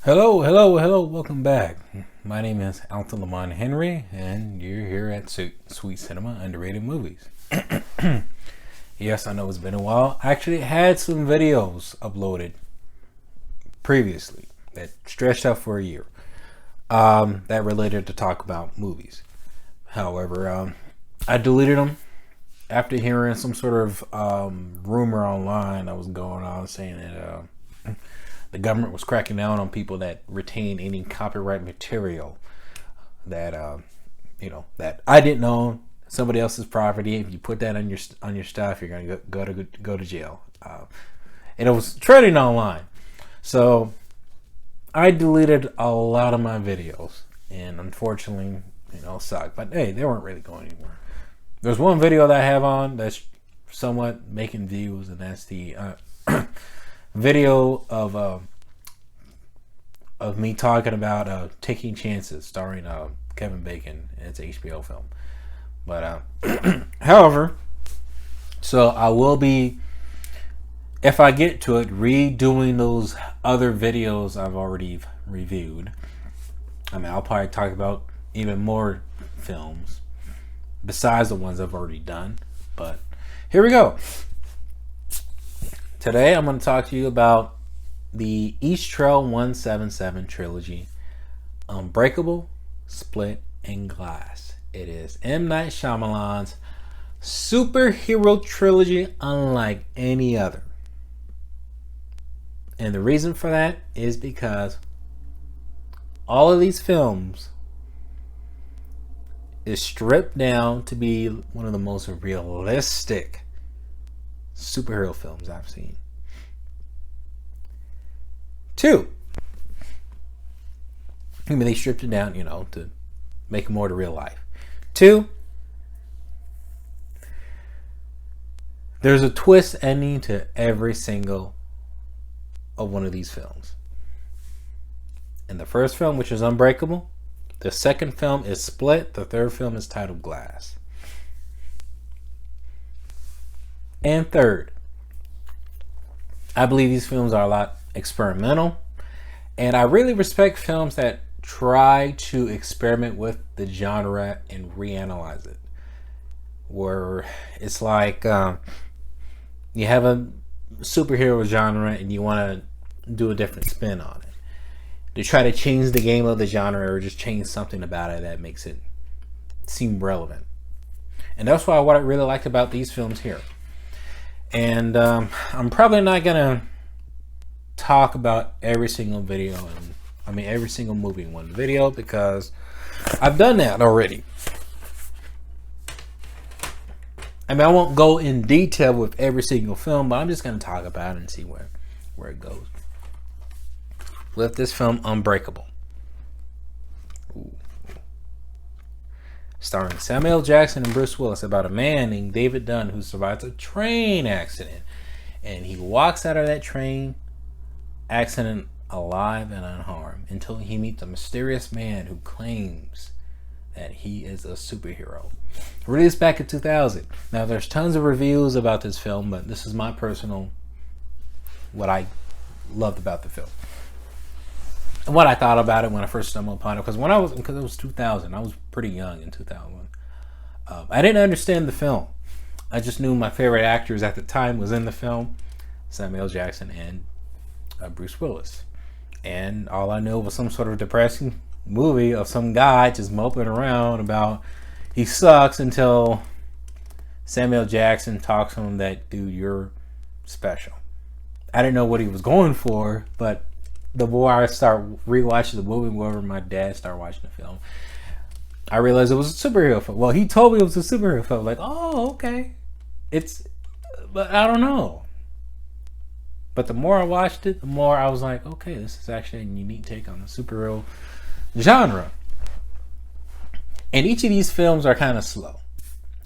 Hello, welcome back. My name is Lamont Henry, and you're here at Sweet Cinema Underrated Movies. Yes, I know it's been a while. I actually had some videos uploaded previously that stretched out for a year that related to talk about movies. However, I deleted them after hearing some sort of rumor online that was going on saying that the government was cracking down on people that retain any copyright material that that I didn't own, somebody else's property. If you put that on your stuff, you're gonna go to jail. And it was trending online, so I deleted a lot of my videos, and unfortunately, sucked. But hey, they weren't really going anywhere. There's one video that I have on that's somewhat making views, and that's the video of me talking about Taking Chances, starring Kevin Bacon. It's an HBO film. But however, so I will be, if I get to it, redoing those other videos I've already reviewed. I mean, I'll probably talk about even more films besides the ones I've already done. But here we go. Today I'm going to talk to you about the East Trail 177 trilogy, Unbreakable, Split, and Glass. It is M Night Shyamalan's superhero trilogy unlike any other. And the reason for that is because all of these films is stripped down to be one of the most realistic superhero films I've seen. 2, I mean, they stripped it down, to make it more to real life. 2, there's a twist ending to every single of one of these films. In the first film, which is Unbreakable, the second film is Split, the third film is titled Glass. And third, I believe these films are a lot experimental, and I really respect films that try to experiment with the genre and reanalyze it, where it's like you have a superhero genre and you want to do a different spin on it, to try to change the game of the genre or just change something about it that makes it seem relevant. And that's what I really liked about these films here. And I'm probably not gonna talk about every single video, every single movie in one video, because I've done that already. I won't go in detail with every single film, but I'm just gonna talk about it and see where it goes. With this film, Unbreakable. Ooh. Starring Samuel Jackson and Bruce Willis, about a man named David Dunn who survives a train accident, and he walks out of that train accident alive and unharmed until he meets a mysterious man who claims that he is a superhero. Released back in 2000. Now, there's tons of reviews about this film, but this is my personal, what I loved about the film and what I thought about it when I first stumbled upon it. Because it was 2000, I was pretty young in 2001. I didn't understand the film. I just knew my favorite actors at the time was in the film, Samuel Jackson and Bruce Willis. And all I knew was some sort of depressing movie of some guy just moping around about he sucks, until Samuel Jackson talks to him that, dude, you're special. I didn't know what he was going for, but the more I start rewatching the movie, whenever my dad started watching the film, I realized it was a superhero film. Well, he told me it was a superhero film. Like, oh, okay. But I don't know. But the more I watched it, the more I was like, okay, this is actually a unique take on the superhero genre. And each of these films are kind of slow.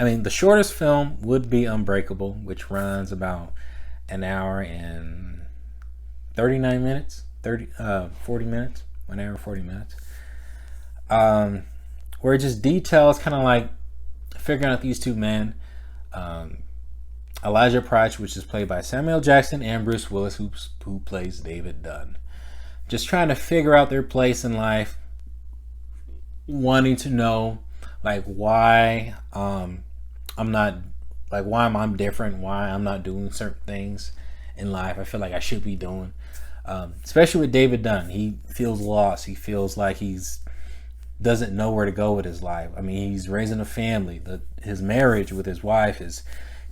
The shortest film would be Unbreakable, which runs about an hour and 39 minutes, 40 minutes, 1 hour, 40 minutes. Where it just details kind of like figuring out these two men. Elijah Price, which is played by Samuel Jackson, and Bruce Willis, who plays David Dunn. just trying to figure out their place in life, wanting to know like why I'm not, like why I'm different, why I'm not doing certain things in life I feel like I should be doing. Especially with David Dunn, he feels lost. He feels like he's doesn't know where to go with his life. I mean, he's raising a family. His marriage with his wife is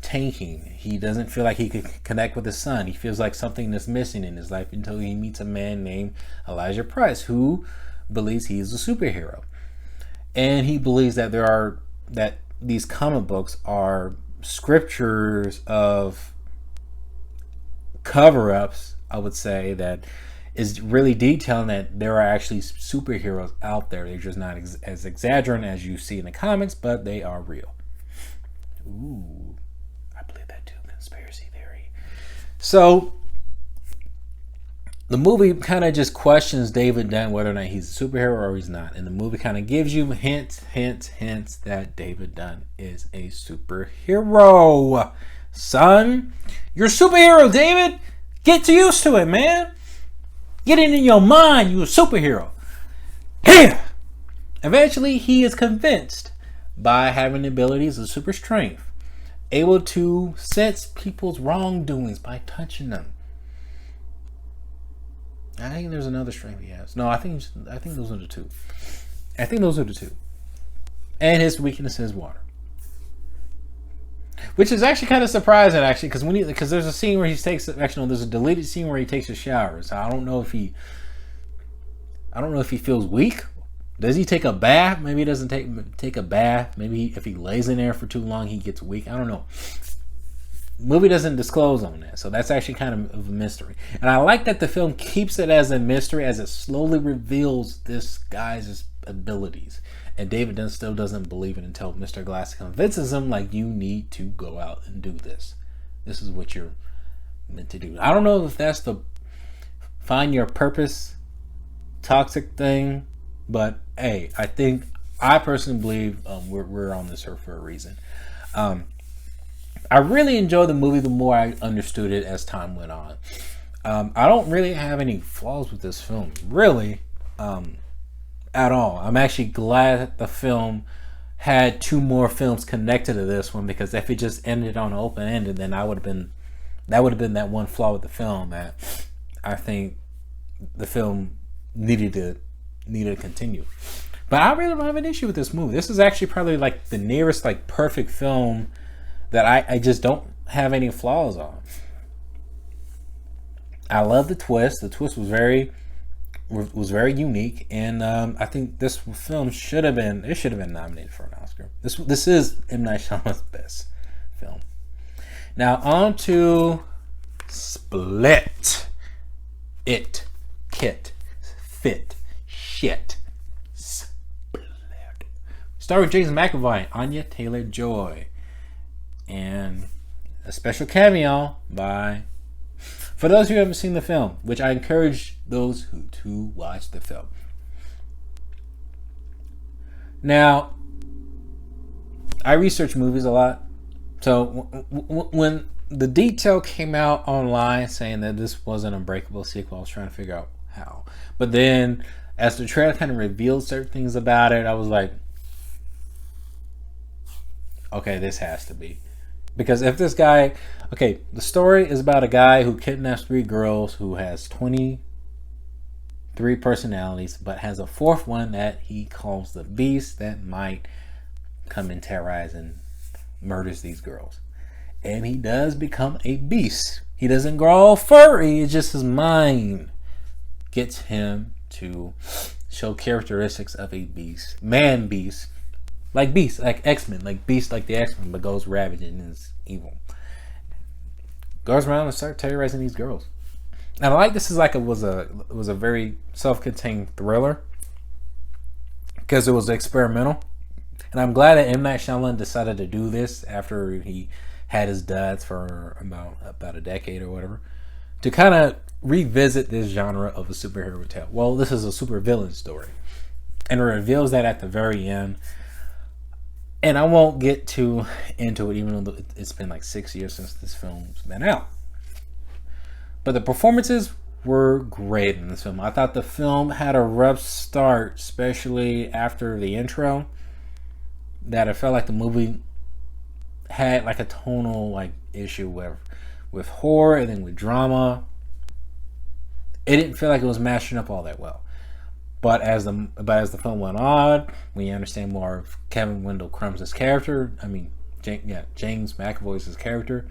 tanking. He doesn't feel like he could connect with his son. He feels like something is missing in his life until he meets a man named Elijah Price, who believes he is a superhero. And he believes that that these comic books are scriptures of cover-ups, I would say, that is really detailing that there are actually superheroes out there. They're just not as exaggerating as you see in the comics, but they are real. Ooh, I believe that too. Conspiracy theory. So the movie kind of just questions David Dunn whether or not he's a superhero or he's not. And the movie kind of gives you hints that David Dunn is a superhero. Son, you're a superhero, David. Get used to it, man. Get it in your mind, you're a superhero. Yeah. Eventually, he is convinced by having the abilities of super strength, able to sense people's wrongdoings by touching them. I think there's another strength he has. No, I think those are the two. I think those are the two. And his weakness is water, which is actually kind of surprising, actually, because there's a scene where there's a deleted scene where he takes a shower. So I don't know if he feels weak. Does he take a bath? Maybe he doesn't take a bath. Maybe if he lays in there for too long, he gets weak. I don't know. Movie doesn't disclose on that, so that's actually kind of a mystery. And I like that the film keeps it as a mystery as it slowly reveals this guy's abilities. And David Dunn still doesn't believe it until Mr. Glass convinces him, like, you need to go out and do this. This is what you're meant to do. I don't know if that's the find your purpose toxic thing, but hey, I personally believe we're on this earth for a reason. I really enjoyed the movie the more I understood it as time went on. I don't really have any flaws with this film, really, at all. I'm actually glad that the film had two more films connected to this one, because if it just ended on open-ended, then that would have been that one flaw with the film that I think the film needed to continue. But I really don't have an issue with this movie. This is actually probably like the nearest like perfect film that I just don't have any flaws on. I love the twist. The twist was very unique, and I think this film should have been nominated for an Oscar. This is M Night Shyamalan's best film. Now on to Split. It, Kit, Fit, Shit. Split. Starring Jason McAvoy, Anya Taylor-Joy, and a special cameo by, for those who haven't seen the film, which I encourage those who to watch the film. Now, I research movies a lot, so when the detail came out online saying that this was an Unbreakable sequel, I was trying to figure out how. But then, as the trailer kind of revealed certain things about it, I was like, okay, this has to be. Because if this guy, okay, the story is about a guy who kidnaps 3 girls, who has 23 personalities, but has a 4th one that he calls the Beast, that might come and terrorize and murders these girls. And he does become a beast. He doesn't grow all furry, it's just his mind gets him to show characteristics of a beast. Man beast. Like Beast, like X-Men, like Beast, like the X-Men, but goes ravaging and is evil. Goes around and starts terrorizing these girls. And I like this is like it was a very self-contained thriller, because it was experimental. And I'm glad that M Night Shayalyman decided to do this after he had his duds for about a decade or whatever, to kind of revisit this genre of a superhero tale. Well, this is a supervillain story, and it reveals that at the very end. And I won't get too into it, even though it's been like 6 years since this film's been out. But the performances were great in this film. I thought the film had a rough start, especially after the intro, that I felt like the movie had like a tonal like issue with horror and then with drama. It didn't feel like it was mashing up all that well. But as the film went on, we understand more of Kevin Wendell Crumbs' character. I mean, James McAvoy's character.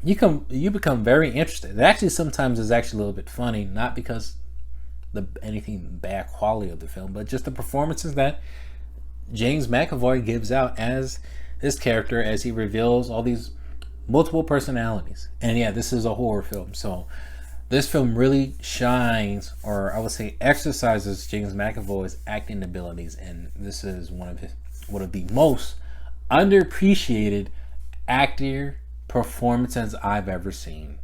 You become very interested. It actually sometimes is actually a little bit funny, not because anything bad quality of the film, but just the performances that James McAvoy gives out as his character as he reveals all these multiple personalities. And yeah, this is a horror film, so this film really shines, or I would say exercises, James McAvoy's acting abilities, and this is one of the most underappreciated actor performances I've ever seen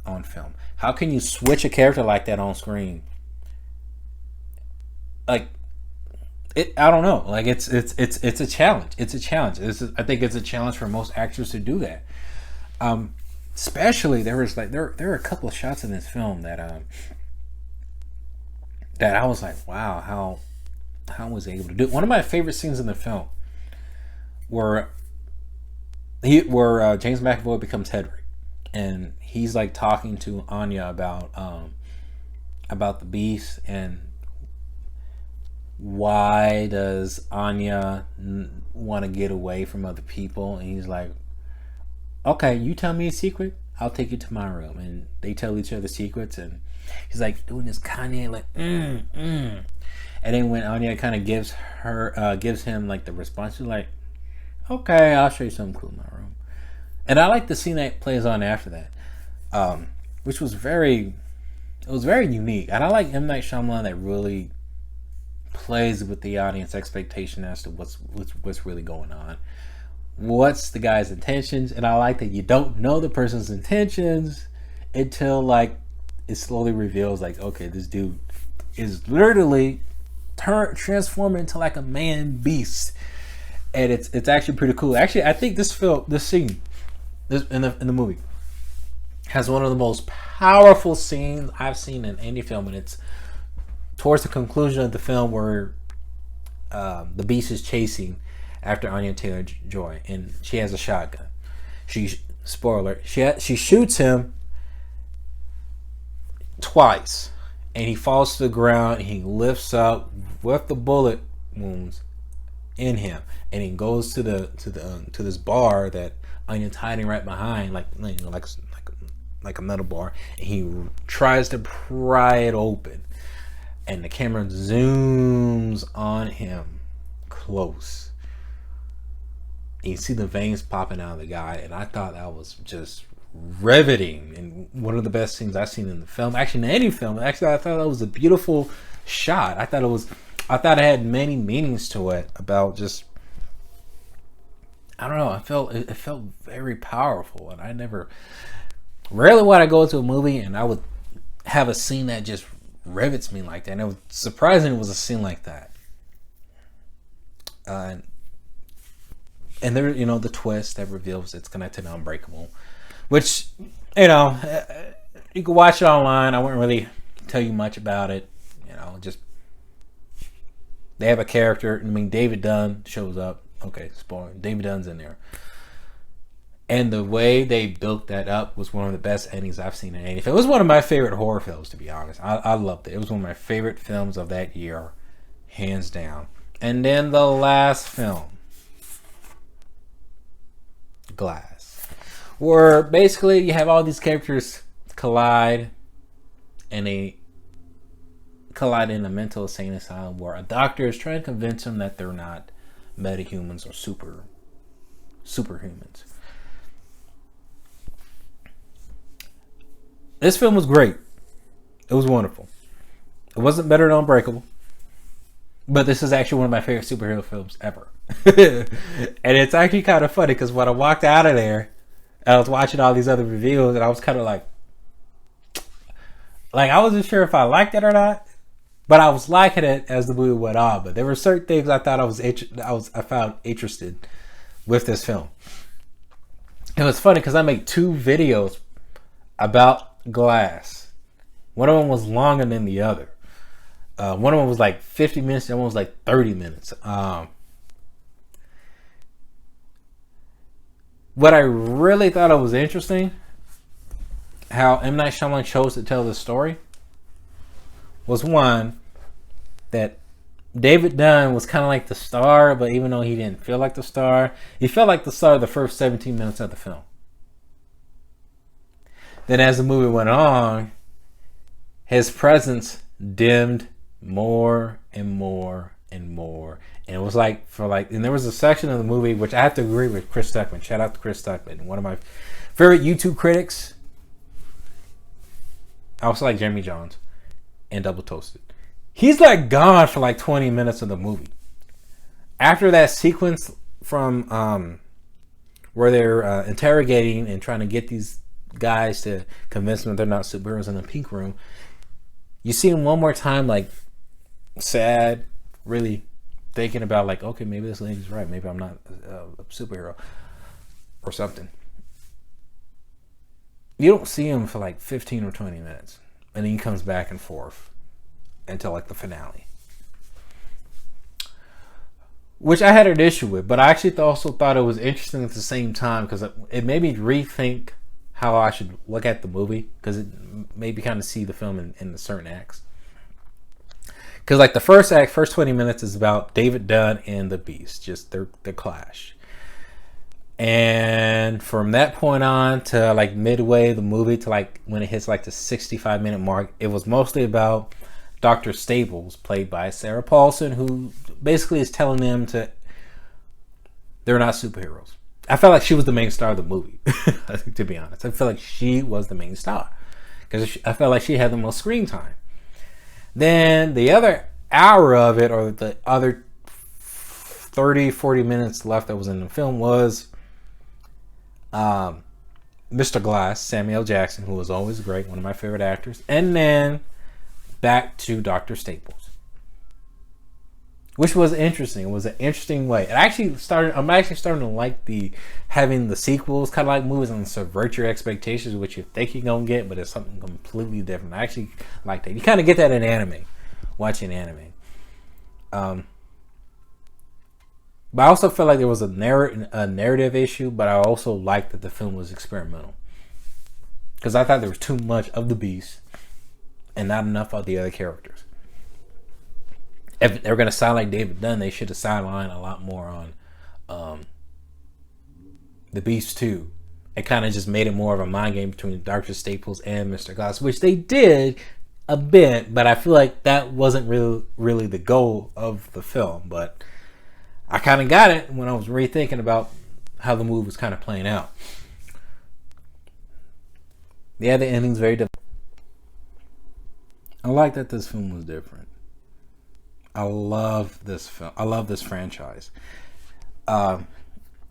on film. How can you switch a character like that on screen? Like, I don't know. Like it's a challenge. It's a challenge. I think it's a challenge for most actors to do that. Especially there are a couple of shots in this film that I was like, wow, how was he able to do it? One of my favorite scenes in the film where James McAvoy becomes Hedrick, and he's like talking to Anya about the beast, and why does Anya want to get away from other people? And he's like, okay, you tell me a secret, I'll take you to my room. And they tell each other secrets, and he's like doing this Kanye like and then when Anya kind of gives him like the response, she's like, okay, I'll show you something cool in my room. And I like the scene that plays on after that, which was very unique. And I like M Night Shayalyman that really plays with the audience expectation as to what's really going on. What's the guy's intentions? And I like that you don't know the person's intentions until like it slowly reveals like, okay, this dude is literally transforming into like a man beast. And it's actually pretty cool. Actually, I think this scene in the movie has one of the most powerful scenes I've seen in any film, and it's towards the conclusion of the film where the beast is chasing after Anya Taylor-Joy, and she has a shotgun. She shoots him twice, and he falls to the ground, and he lifts up with the bullet wounds in him, and he goes to this bar that Anya's hiding right behind, like a metal bar, and he tries to pry it open, and the camera zooms on him close. And you see the veins popping out of the guy, and I thought that was just riveting and one of the best scenes I've seen in the film. Actually, in any film. Actually, I thought that was a beautiful shot. I thought it had many meanings to it about just, I don't know. It felt very powerful, and rarely would I go to a movie and I would have a scene that just rivets me like that. And it was surprising it was a scene like that. And there, the twist that reveals it's connected to Unbreakable, which, you can watch it online. I wouldn't really tell you much about it. Just they have a character. I mean, David Dunn shows up. Okay, spoiler. David Dunn's in there. And the way they built that up was one of the best endings I've seen in any film. It was one of my favorite horror films, to be honest. I loved it. It was one of my favorite films of that year, hands down. And then the last film, Glass, where basically you have all these characters collide, and they collide in a mental insane asylum where a doctor is trying to convince them that they're not metahumans or superhumans. This film was great. It was wonderful. It wasn't better than Unbreakable, but this is actually one of my favorite superhero films ever. And it's actually kind of funny because when I walked out of there, I was watching all these other reviews, and I was kind of like I wasn't sure if I liked it or not, but I was liking it as the movie went on. But there were certain things I thought I found interested with this film. It was funny because I made 2 videos about Glass. One of them was longer than the other. One of them was like 50 minutes. The other one was like 30 minutes. What I really thought it was interesting, how M Night Shayalyman chose to tell this story, was one that David Dunn was kind of like the star, but even though he didn't feel like the star, he felt like the star of the first 17 minutes of the film. Then as the movie went on, his presence dimmed more and more and more. And it was like, and there was a section of the movie, which I have to agree with Chris Stuckman. Shout out to Chris Stuckman, one of my favorite YouTube critics. I also like Jeremy Jones and Double Toasted. He's like gone for like 20 minutes of the movie. After that sequence from where they're interrogating and trying to get these guys to convince them they're not superheroes in the pink room, you see him one more time, like sad, really thinking about like, okay, maybe this lady's right. Maybe I'm not a superhero or something. You don't see him for like 15 or 20 minutes. And then he comes back and forth until like the finale, which I had an issue with, but I actually also thought it was interesting at the same time because it made me rethink how I should look at the movie, because it made me kind of see the film in the certain acts. Because like the first act, first 20 minutes is about David Dunn and the Beast, just their clash. And from that point on to like midway the movie to like when it hits like the 65-minute mark, it was mostly about Dr. Staples, played by Sarah Paulson, who basically is telling them they're not superheroes. I felt like she was the main star of the movie, to be honest. I feel like she was the main star because I felt like she had the most screen time. Then the other hour of it, or the other 30, 40 minutes left that was in the film, was Mr. Glass, Samuel Jackson, who was always great, one of my favorite actors. And then back to Dr. Staples, which was interesting. It was an interesting way. I'm actually starting to like having the sequels, kind of like movies, and subvert your expectations, which you think you're gonna get, but it's something completely different. I actually like that. You kind of get that in anime, watching anime. But I also felt like there was a narrative issue, but I also liked that the film was experimental, because I thought there was too much of the Beast and not enough of the other characters. If they were going to sound like David Dunn, they should have sidelined a lot more on the Beast 2. It kind of just made it more of a mind game between Dr. Staples and Mr. Glass, which they did a bit, but I feel like that wasn't really the goal of the film. But I kind of got it when I was rethinking about how the movie was kind of playing out. Yeah, the ending's very different. I like that this film was different. I love this film. I love this franchise. And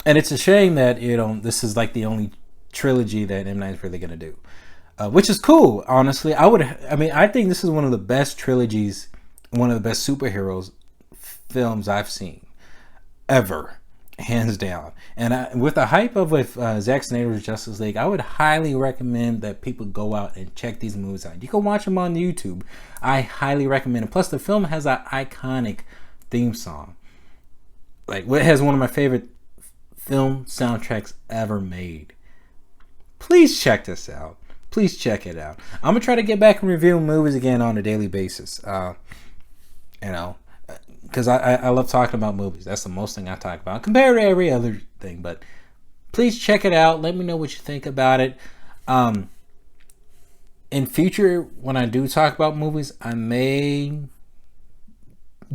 it's a shame that, this is like the only trilogy that M. Night's really going to do. Which is cool, honestly. I think this is one of the best trilogies, one of the best superheroes films I've seen ever, hands down. And with the hype of Zack Snyder's Justice League, I would highly recommend that people go out and check these movies out. You can watch them on YouTube. I highly recommend it. Plus, the film has an iconic theme song. Like, it has one of my favorite film soundtracks ever made. Please check this out. Please check it out. I'm gonna try to get back and review movies again on a daily basis. Because I love talking about movies. That's the most thing I talk about compared to every other thing. But please check it out. Let me know what you think about it. In future, when I do talk about movies, I may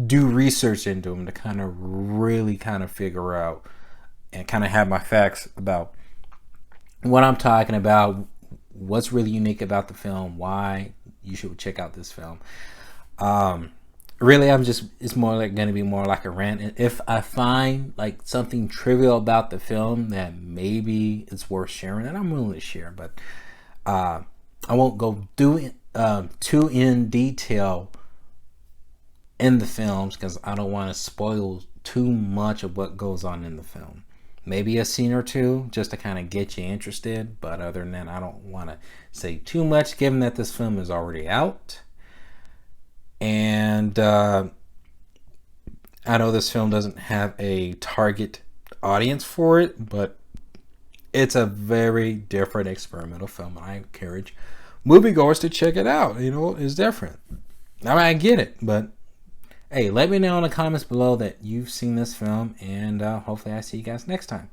do research into them to kind of really kind of figure out and kind of have my facts about what I'm talking about, what's really unique about the film, why you should check out this film. Really, it's more like going to be more like a rant. And if I find like something trivial about the film that maybe it's worth sharing, then I'm willing to share. But I won't go too in detail in the films, because I don't want to spoil too much of what goes on in the film. Maybe a scene or two just to kind of get you interested. But other than that, I don't want to say too much, given that this film is already out. And I know this film doesn't have a target audience for it, but it's a very different experimental film, and I encourage moviegoers to check it out. You know, it's different. I mean, I get it, but hey, let me know in the comments below that you've seen this film, and hopefully I see you guys next time.